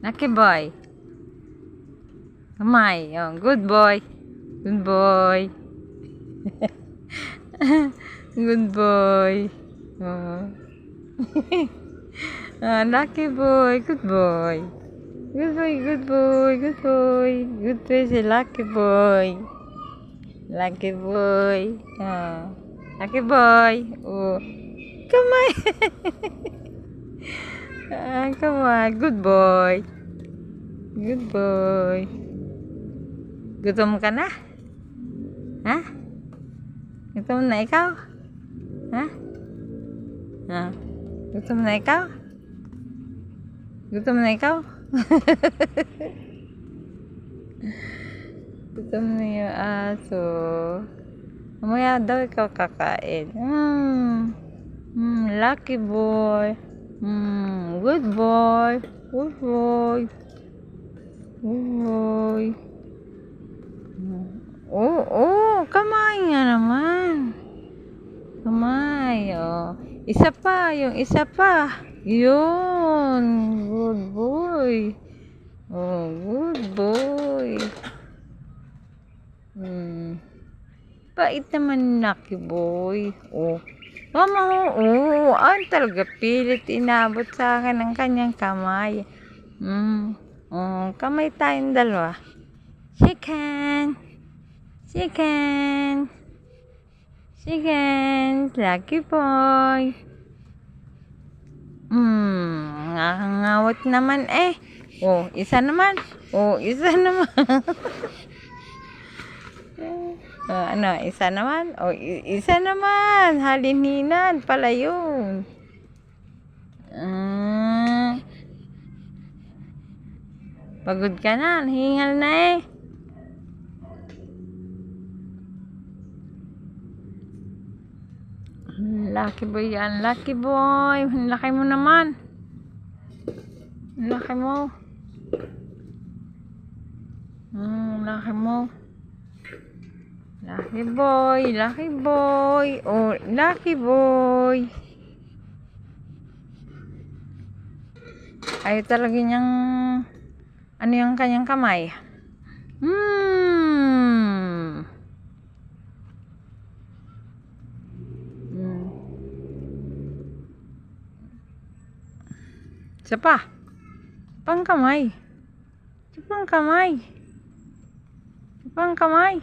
Lucky boy. Kamay. Oh, good boy. Good boy. Good boy. Oh. Ah, lucky boy. Good boy. Good boy, good boy, good boy. Good boy si lucky boy. Lucky boy. Oh. Lucky boy. Oh. Kamay. Ah, kamay. Good boy. Good boy. Gutom ka na? Ha? Gutom na ikaw? Ha? Ha? Gutom na ikaw? Gutom na ikaw? Gutom na yung aso. Mamaya daw ikaw kakain. Lucky boy. Good boy. Good boy. Good boy. Kamay nga naman. Kamay, oh. Isa pa, yung isa pa. Yun. Good boy. Oh, good boy. Bait naman lucky boy. Oh. Mama, talaga pilit inabot sa akin ang kanyang kamay. Kamay tayong dalawa. Chicken. Chicken. Chicken. Lucky boy. Nakangawat naman eh. Oh, isa naman. Oh, isa naman. Isa naman? O, isa naman. Halininan pala yun. Pagod ka na. Hingal na eh. Lucky boy yan. Lucky boy. Laki mo naman. Laki mo. Laki mo. Lucky boy, lucky boy. Oh, lucky boy. Ayaw talaga niyang ano yung kanyang kamay. Isa pa. Pang kamay. Pang kamay. Pang kamay.